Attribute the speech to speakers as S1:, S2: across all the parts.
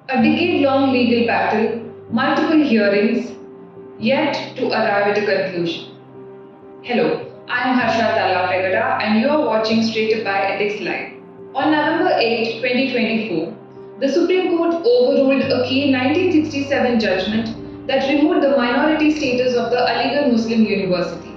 S1: A decade-long legal battle, multiple hearings, yet to arrive at a conclusion. Hello, I am Harsha Tallapragada and you are watching Straight Up by EdexLive. On November 8, 2024, the Supreme Court overruled a key 1967 judgment that removed the minority status of the Aligarh Muslim University.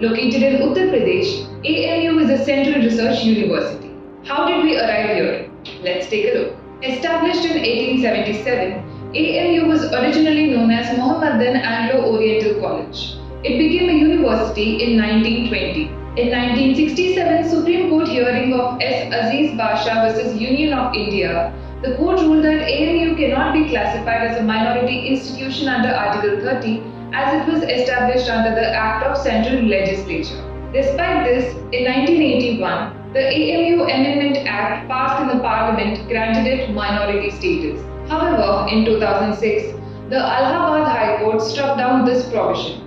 S1: Located in Uttar Pradesh, AMU is a central research university. How did we arrive here? Let's take a look. Established in 1877, AMU was originally known as Mohammedan Anglo-Oriental College. It became a university in 1920. In 1967 Supreme Court hearing of S. Aziz Basha vs. Union of India, the court ruled that AMU cannot be classified as a minority institution under Article 30 as it was established under the Act of Central Legislature. Despite this, in 1981, the AMU Amendment Act passed in the Parliament granted it minority status. However, in 2006, the Allahabad High Court struck down this provision,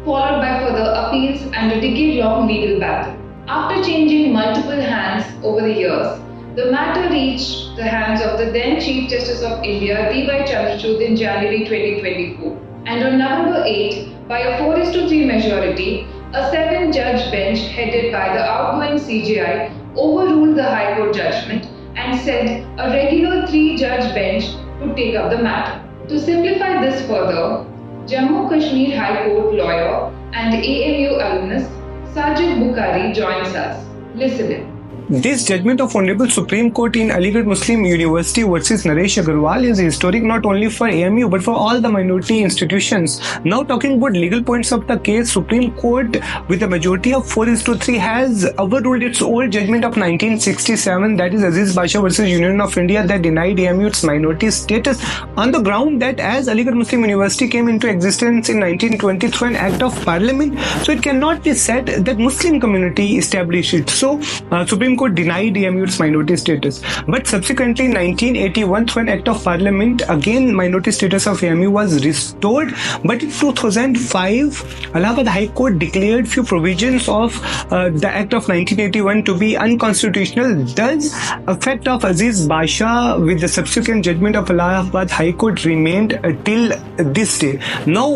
S1: followed by further appeals and a decade-long legal battle. After changing multiple hands over the years, the matter reached the hands of the then Chief Justice of India, D.Y. Chandrachud, in January 2024. And on November 8, by a 4:3 majority, a 7-judge bench headed by the outgoing CJI overruled the High Court judgment and said a regular 3-judge bench could take up the matter. To simplify this further, Jammu Kashmir High Court lawyer and AMU alumnus Sajid Bukhari joins us. Listen in.
S2: This judgment of Honorable Supreme Court in Aligarh Muslim University versus Naresh Agarwal is historic not only for AMU but for all the minority institutions. Now talking about legal points of the case, Supreme Court with a majority of 4:3 has overruled its old judgment of 1967, that is Aziz Basha versus Union of India, that denied AMU its minority status on the ground that as Aligarh Muslim University came into existence in 1920 through an act of parliament, so it cannot be said that Muslim community established it. So Supreme Court denied AMU its minority status. But subsequently in 1981 through an act of parliament, again minority status of AMU was restored. But in 2005, Allahabad High Court declared few provisions of the act of 1981 to be unconstitutional. Thus, effect of Aziz Basha with the subsequent judgment of Allahabad High Court remained till this day. Now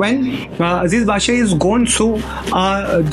S2: when Aziz Basha is gone, so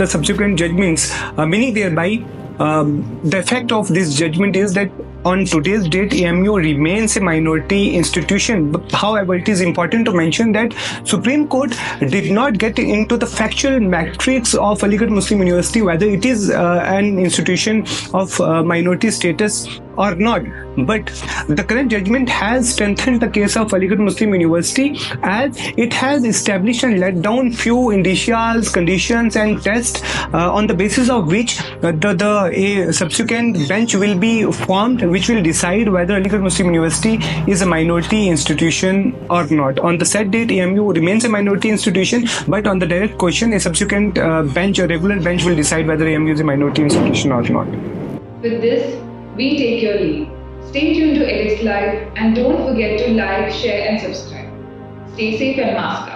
S2: the subsequent judgments, meaning thereby the effect of this judgment is that on today's date, AMU remains a minority institution. However, it is important to mention that Supreme Court did not get into the factual matrix of Aligarh Muslim University, whether it is an institution of minority status or not. But the current judgment has strengthened the case of Aligarh Muslim University as it has established and let down few indicials, conditions and tests on the basis of which a subsequent bench will be formed which will decide whether Aligarh Muslim University is a minority institution or not. On the said date, AMU remains a minority institution, but on the direct question, a subsequent bench, a regular bench will decide whether AMU is a minority institution or not.
S1: With this, we take your leave. Stay tuned to EdexLive and don't forget to like, share and subscribe. Stay safe and mask up.